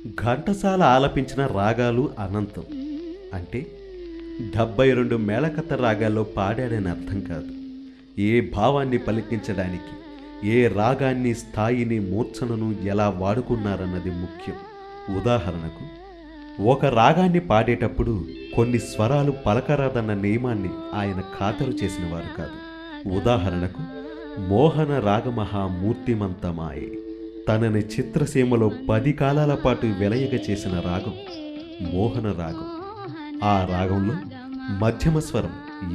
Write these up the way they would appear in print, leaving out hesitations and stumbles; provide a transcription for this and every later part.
ఘంటసాల ఆలపించిన రాగాలు అనంతం. అంటే 72 మేళకత్త రాగాల్లో పాడాడని అర్థం కాదు. ఏ భావాన్ని పలికించడానికి ఏ రాగాన్ని, స్థాయిని, మూర్ఛనను ఎలా వాడుకున్నారన్నది ముఖ్యం. ఉదాహరణకు, ఒక రాగాన్ని పాడేటప్పుడు కొన్ని స్వరాలు పలకరాదన్న నియమాన్ని ఆయన ఖాతరు చేసినవారు కాదు. ఉదాహరణకు, మోహన రాగమహా మూర్తిమంతమాయే తనని చిత్రసీమలో 10 కాలాల పాటు వెలయగ చేసిన రాగం మోహన రాగం. ఆ రాగంలో మధ్యమ స్వరం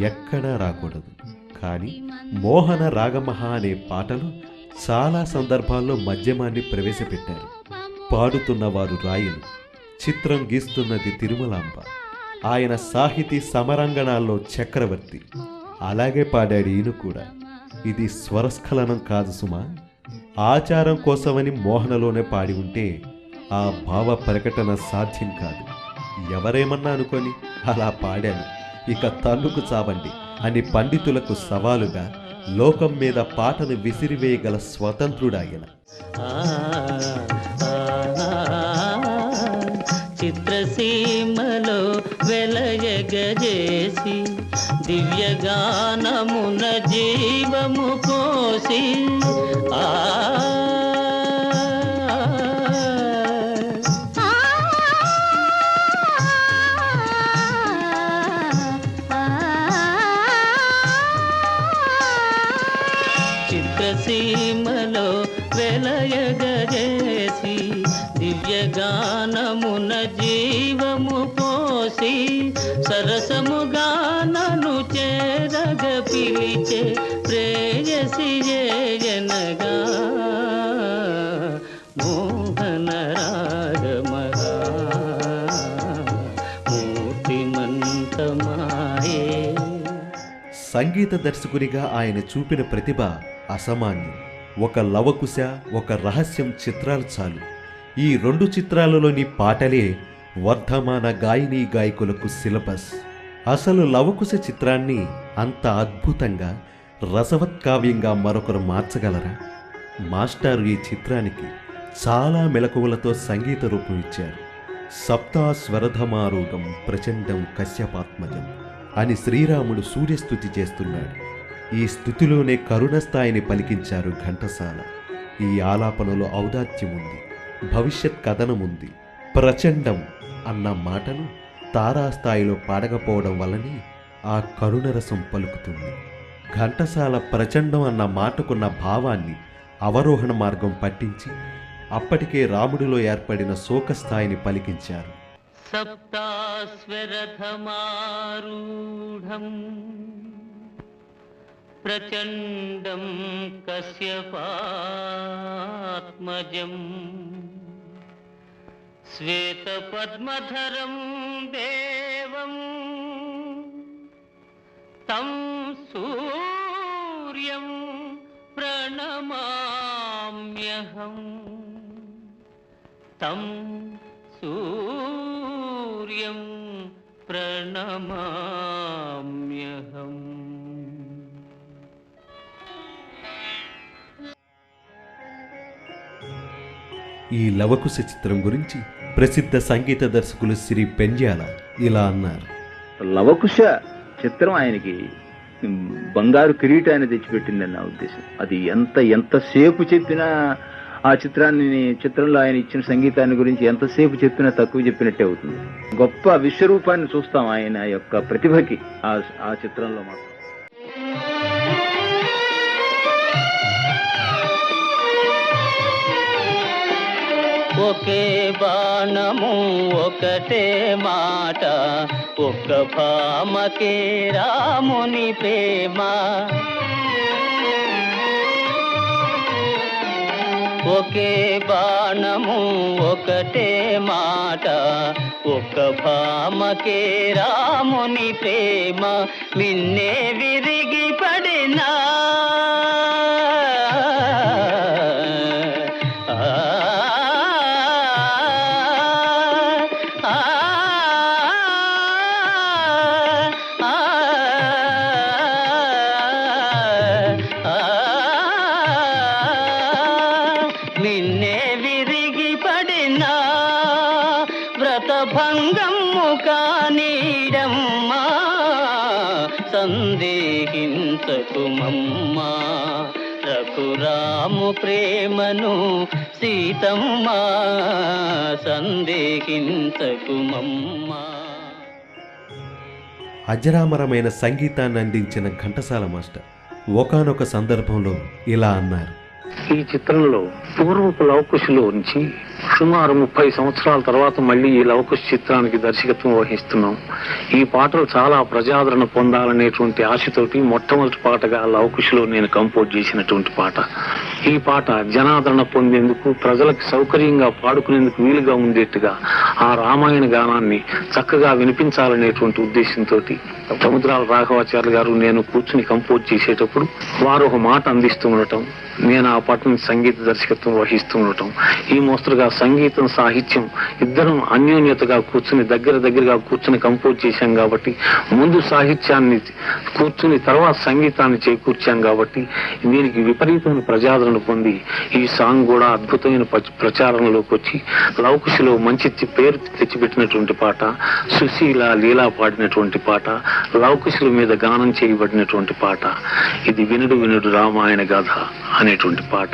ఎక్కడా రాకూడదు. కానీ మోహన రాగమహ అనే పాటలో చాలా సందర్భాల్లో మధ్యమాన్ని ప్రవేశపెట్టారు. పాడుతున్నవారు రాయలు, చిత్రం గీస్తున్నది తిరుమలాంబ. ఆయన సాహితీ సమరాంగణాల్లో చక్రవర్తి. అలాగే పాడాడు ఈయన కూడా. ఇది స్వరస్ఖలనం కాదు సుమా. ఆచారం కోసమని మోహనలోనే పాడి ఉంటే ఆ భావ ప్రకటన సాధ్యం కాదు. ఎవరేమన్నా అనుకొని అలా పాడాను, ఇక తన్నుకు చావండి అని పండితులకు సవాలుగా లోకం మీద పాటను విసిరివేయగల స్వతంత్రుడాయన. చిత్రసీమలో వెలయగజేసి దివ్యగానమున జీవము కోసి చిత్రసీమలో వెలయగజేసి దివ్యగానమున జీవము పోసి సరసముగానను చేరగ పిలిచే ప్రేయసి జనగా మోహన రాగమహా మూర్తిమంతమాయే. సంగీత దర్శకునిగా ఆయన చూపిన ప్రతిభ అసామాన్యం. ఒక లవకుశ, ఒక రహస్యం చిత్రాలు చాలు. ఈ 2 చిత్రాలలోని పాటలే వర్ధమాన గాయనీ గాయకులకు సిలబస్. అసలు లవకుశ చిత్రాన్ని అంత అద్భుతంగా, రసవత్కావ్యంగా మరొకరు మార్చగలరా? మాస్టారు ఈ చిత్రానికి చాలా మెలకువలతో సంగీత రూపం ఇచ్చారు. సప్తాస్వరధమారూఢం ప్రచండం కశ్యపాత్మజం అని శ్రీరాముడు సూర్యస్తుతి చేస్తున్నాడు. ఈ స్థుతిలోనే కరుణస్థాయిని పలికించారు ఘంటసాల. ఈ ఆలాపనలో ఔదాత్యముంది, భవిష్యత్ కథనముంది. ప్రచండం అన్న మాటను తారాస్థాయిలో పాడకపోవడం వల్లనే ఆ కరుణరసం పలుకుతుంది. ఘంటసాల ప్రచండం అన్న మాటకున్న భావాన్ని అవరోహణ మార్గం పట్టించి అప్పటికే రాముడిలో ఏర్పడిన శోకస్థాయిని పలికించారు. సప్తాస్వరథమారూఢం ప్రచండం కశ్యపాత్మజం శ్వేతపద్మధరం దేవం తం సూర్యం ప్రణమామ్యహం తం సూర్యం ప్రణమామ్యహం. ఈ లవకుశ చిత్రం గురించి ప్రసిద్ధ సంగీత దర్శకులు శ్రీ పెండ్యాల ఇలా అన్నారు. లవకుశ చిత్రం ఆయనకి బంగారు కిరీటాన్ని తెచ్చిపెట్టిందని నా ఉద్దేశం. అది ఎంతసేపు చెప్పినా ఆ చిత్రంలో ఆయన ఇచ్చిన సంగీతాన్ని గురించి ఎంతసేపు చెప్పినా తక్కువ చెప్పినట్టే అవుతుంది. గొప్ప విశ్వరూపాన్ని చూస్తాం ఆయన యొక్క ప్రతిభకి ఆ చిత్రంలో మాత్రం. ఒకే బాణము ఒకటే మాట, ఒక్క భామకే రాముని ప్రేమ. ఒకే బాణము ఒకటే మాట, ఒక్క భామకే రాముని ప్రేమ. మిన్నే విరిగి పడినా నిన్నే విరిగి పడినా భంగము కానీడమ్మా సందేహించకుమమ్మా రఘురాము ప్రేమను సీతమ్మ సందేహించకుమమ్మా. అజరామరమైన సంగీతాన్ని అందించిన ఘంటసాల మాస్టర్ ఒకానొక సందర్భంలో ఇలా అన్నారు. ఈ చిత్రంలో పూర్వపు లవకుశలో నుంచి సుమారు 30 సంవత్సరాల తర్వాత మళ్ళీ ఈ లవకుశ చిత్రానికి దర్శకత్వం వహిస్తున్నాం. ఈ పాటలు చాలా ప్రజాదరణ పొందాలనేటువంటి ఆశతోటి మొట్టమొదటి పాటగా లవకుశలో నేను కంపోజ్ చేసినటువంటి పాట. ఈ పాట జనాదరణ పొందేందుకు, ప్రజలకు సౌకర్యంగా పాడుకునేందుకు వీలుగా ఉండేట్టుగా ఆ రామాయణ గానాన్ని చక్కగా వినిపించాలనేటువంటి ఉద్దేశంతో సముద్రాల రాఘవాచార్య గారు నేను కూర్చుని కంపోజ్ చేసేటప్పుడు వారు ఒక మాట అందిస్తూ ఉండటం, నేను ఆ పాటను సంగీత దర్శకత్వం వహిస్తూ ఉండటం, ఈ మోస్తరుగా సంగీతం సాహిత్యం ఇద్దరం అన్యోన్యతగా కూర్చుని దగ్గరగా కూర్చుని కంపోజ్ చేశాం కాబట్టి, ముందు సాహిత్యాన్ని కూర్చుని తర్వాత సంగీతాన్ని చేకూర్చాం కాబట్టి దీనికి విపరీతమైన ప్రజాదరణ పొంది ఈ సాంగ్ కూడా అద్భుతమైన ప్రచారంలోకి వచ్చి లవకుశలో మంచి పేరు తెచ్చిపెట్టినటువంటి పాట, సుశీల లీలా పాడినటువంటి పాట, లవకుశుల మీద గానం చేయబడినటువంటి పాట. ఇది వినుడు వినుడు రామాయణ గాథ అనేటువంటి పాట.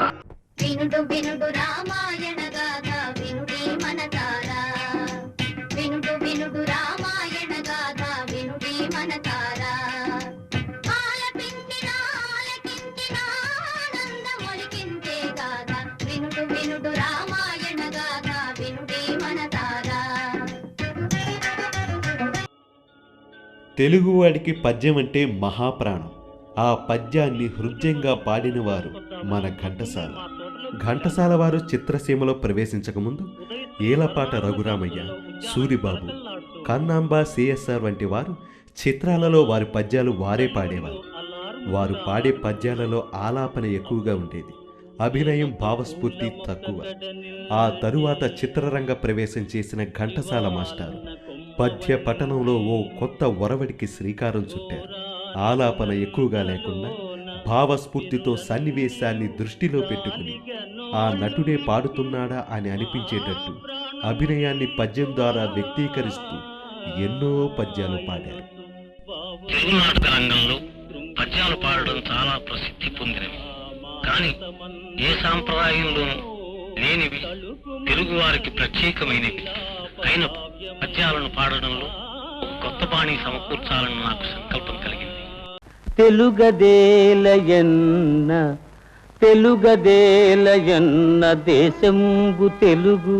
వినుడు వినుడు రామాయణ గాథ వినుడి మనతారా, వినుడు వినుడు రామాయణ గాథ వినుడి మనతారా, ఆలపించిన ఆలకించిన ఆనందమొలికించే గాథ వినుడు వినుడు రామాయణ గాథ వినుడి మనతారా. తెలుగువాడికి పద్యం అంటే మహాప్రాణం. ఆ పద్యాన్ని హృదయంగా పాడినవారు మన ఘంటసాల. ఘంటసాల వారు చిత్రసీమలో ప్రవేశించకముందు ఏలపాట రఘురామయ్య, సూరిబాబు, కన్నాంబ, సిఎస్ఆర్ వంటి వారు చిత్రాలలో వారి పద్యాలు వారే పాడేవారు. వారు పాడే పద్యాలలో ఆలాపన ఎక్కువగా ఉండేది, అభినయం భావస్ఫూర్తి తక్కువ. ఆ తరువాత చిత్రరంగ ప్రవేశం చేసిన ఘంటసాల మాస్టారు పద్య పఠనంలో ఓ కొత్త ఒరవడికి శ్రీకారం చుట్టారు. ఆలాపన ఎక్కువగా లేకుండా భావస్ఫూర్తితో సన్నివేశాన్ని దృష్టిలో పెట్టుకుని ఆ నటుడే పాడుతున్నాడా అని అనిపించేటట్టు అభినయాన్ని పద్యం ద్వారా వ్యక్తీకరిస్తూ ఎన్నో పద్యాలు పాడారు. తెలుగు నాటక రంగంలో పద్యాలు పాడడం చాలా ప్రసిద్ధి పొందినవి, కానీ ఏ సాంప్రదాయంలోనూ లేనివి, తెలుగు వారికి ప్రత్యేకమైనవి అయిన పద్యాలను పాడడంలో ఒక కొత్త బాణి సమకూర్చాలని నాకు సంకల్పం కలిగింది. తెలుగదేలయన్న తెలుగదేలయన్న దేశంబు తెలుగు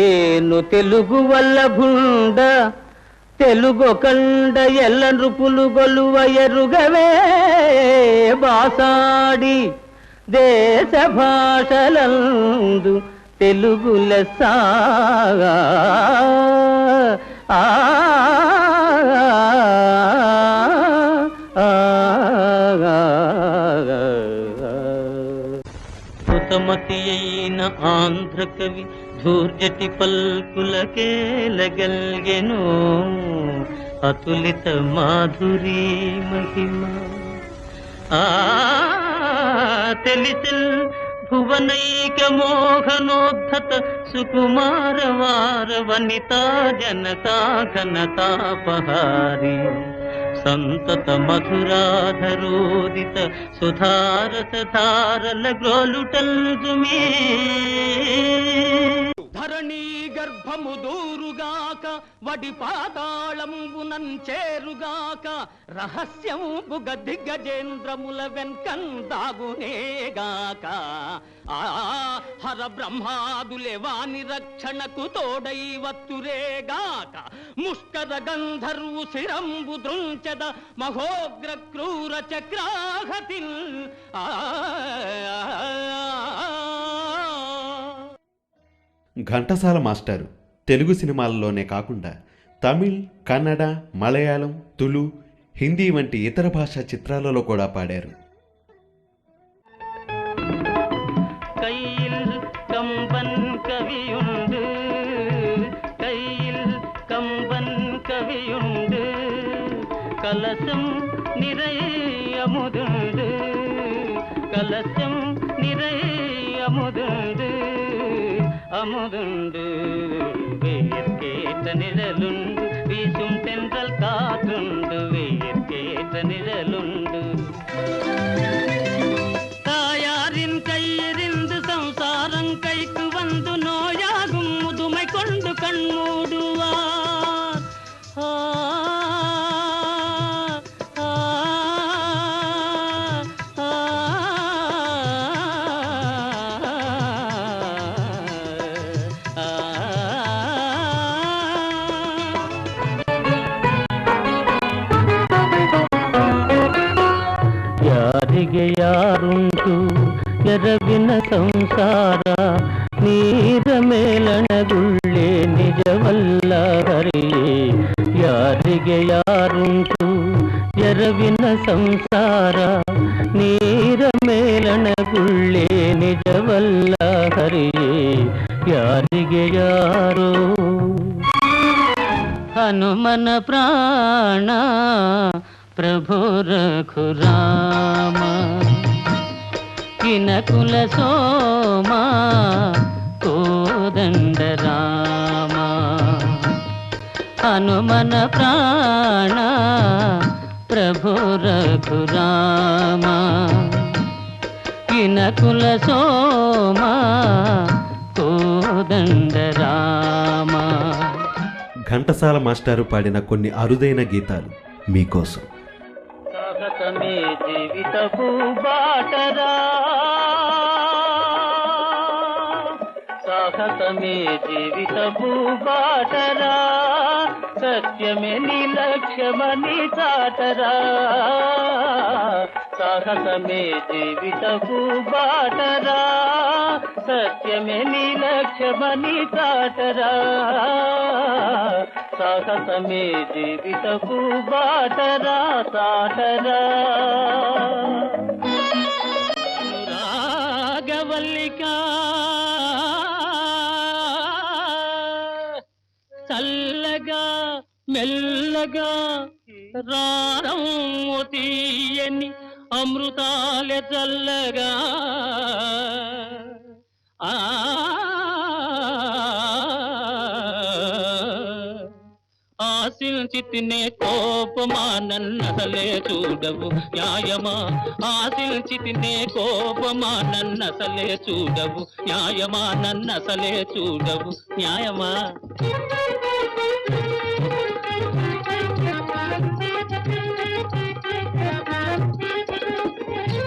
ఏను తెలుగు వల్ల భుండ తెలుగొకండ ఎల్ల నృపులు గొలువ ఎరుగవే బాసాడి దేశ భాషలందు తెలుగు లెస్స. సుతమతి అయిన ఆంధ్ర కవి ధూర్జటి పల్కులకేలగల్గెను అతులిత మాధురీ మహిమ. తెలిసిల్ భువనైక మోహనోద్ధత సుకుమారవార వనితా జనతా ఘనతాపహారి సంతత మధురాధరోదిత సుధారసధారల గ్రోలుటల్జుమే. ధరణీ గర్భము దూరుగాక వడి పాతాళంబునం చేరుగాక రహస్యంబుగ దిగ్గజేంద్రముల వెన్కందాగునేగాక. హర బ్రహ్మాదులే వాని రక్షణకు తోడై వత్తురేగాక. ముష్కర గంధర్వు శిరంబు దృంచద మహోగ్ర క్రూర చక్రాహతిల్. ఘంటసాల మాస్టారు తెలుగు సినిమాల్లోనే కాకుండా తమిళ్, కన్నడ, మలయాళం, తులు, హిందీ వంటి ఇతర భాషా చిత్రాలలో కూడా పాడారు. కైల్ కంబన్ కవియుండు కైల్ కంబన్ కవియుండు కలసం నిறை అముదుండు కలసం నిறை అముదుండు அமுதுண்டு வெயிற்கேற்ற நிழலுண்டு வீசும் தென்றல் காற்றுண்டு வெயிற்கேற்ற நிழலுண்டு தாயாரின் கையிருந்து சம்சாரம் கைக்கு வந்து நோயாகும் முதுமை கொண்டு கண்மூடுவார் ಯಾರಿಗೆ ಯಾರುಂಟು ಎರವಿನ ಸಂಸಾರ ನೀರ ಮೇಲಣಗುಳ್ಳೆ ನಿಜವಲ್ಲ ಹರಿಯೇ ಯಾರಿಗೆ ಯಾರುಂಟು ಎರವಿನ ಸಂಸಾರ ನೀರ ಮೇಲಣಗುಳ್ಳೆ ನಿಜವಲ್ಲ ಹರಿಯೇ ಯಾರಿಗೆ ಯಾರೋ ಹನುಮನ ಪ್ರಾಣ ಪ್ರಭು ರಘುರಾಮ ಕಿನಕುಲ ಸೋಮ ಕೋದಂಡ ರಾಮ ಹನುಮನ ಪ್ರಾಣ ಪ್ರಭು ರಘುರಾಮ ಕಿನಕುಲ ಸೋಮ కోదండ రామ. ఘంటసాల మాస్టారు పాడిన కొన్ని అరుదైన గీతాలు మీకోసం. సాహసమే జీవితపు బాటరా, సాహసమే జీవితపు బాటరా, సత్యమే నిలక్ష్యమని చాటరా, సాహసమే జీవితపు బాటరా, సత్యమే నిలక్ష్యమని చాటరా, సాహసమే జీవితపు బాటరా చాటరా. రాగవల్లిక చల్లగా మెల్లగా రారమ్ము తీయని అమృతాలే చల్లగా ఆశించితినే కోపమా నన్నసలే చూడవు న్యాయమా, ఆశించితినే కోపమా నన్నసలే చూడవు న్యాయమా, నన్నసలే చూడవు న్యాయమా.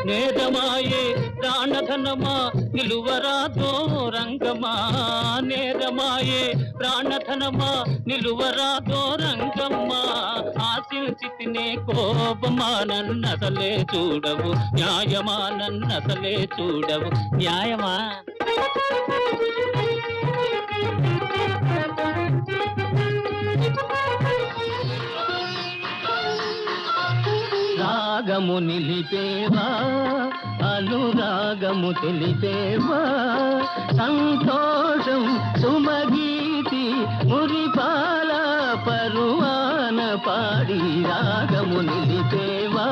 నేరమాయే ప్రాణధనమా నిలువరాదో రంగమా, నేరమాయే ప్రాణధనమా నిలువరాదో రంగమ్మా, ఆశించితినే కోపమా నన్నసలే చూడవు న్యాయమా, నన్నసలే చూడవు న్యాయమా. రాగము నిలిపేవా అనురాగము తెలిపేవా, సంతోషం సుమగీతి మురిపాల పరువాన పాడి, రాగము నిలిపేవా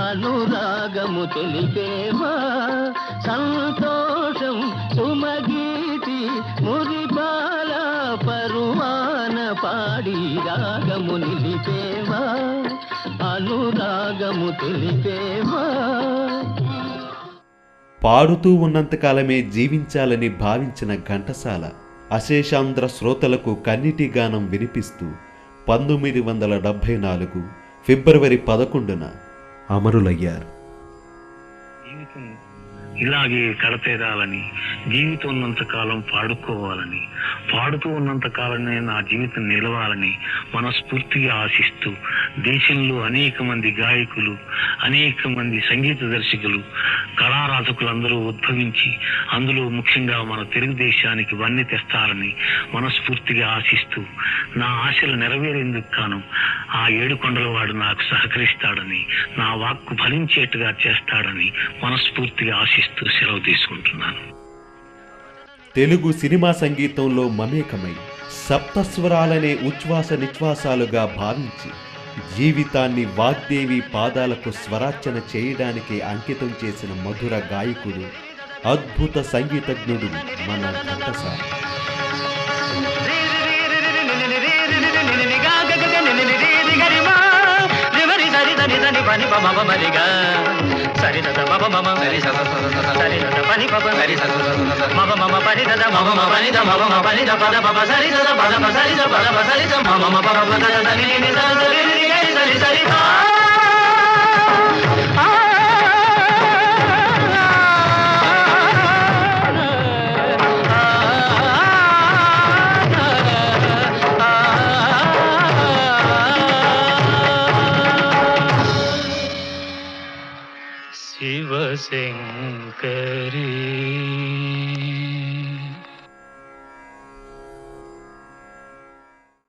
అనురాగము తెలిపేవా, సంతోషం సుమగీతి మురిపాల పరువాన పాడి, రాగము నిలిపేవా అనురాగము తెలిపేవా. పాడుతూ ఉన్నంతకాలమే జీవించాలని భావించిన ఘంటసాల అశేషాంధ్ర శ్రోతలకు కన్నీటి గానం వినిపిస్తూ 1974 ఫిబ్రవరి 11న అమరులయ్యారు. ఇలాగే కడతేరాలని, జీవితం ఉన్నంతకాలం పాడుకోవాలని, పాడుతూ ఉన్నంతకాలమే నా జీవితం నిలవాలని మనస్ఫూర్తిగా ఆశిస్తూ, దేశంలో అనేక మంది గాయకులు, అనేక మంది సంగీత దర్శకులు, కళారాధకులందరూ ఉద్భవించి అందులో ముఖ్యంగా మన తెలుగుదేశానికి వన్నె తెస్తారని మనస్ఫూర్తిగా ఆశిస్తూ, నా ఆశలు నెరవేరేందుకు గాను ఆ ఏడుకొండలవాడు నాకు సహకరిస్తాడని, నా వాక్కు ఫలించేట్టుగా చేస్తాడని మనస్ఫూర్తిగా ఆశిస్తూ సెలవు తీసుకుంటున్నాను. తెలుగు సినిమా సంగీతంలో మమేకమై సప్తస్వరాలనే ఉచ్ఛ్వాస నిశ్వాసాలుగా భావించి జీవితాన్ని వాగ్దేవి పాదాలకు స్వరార్చన చేయడానికి అంకితం చేసిన మధుర గాయకుడు అద్భుత సంగీతజ్ఞుడు మన ఘంటసాల. శివశంకరీ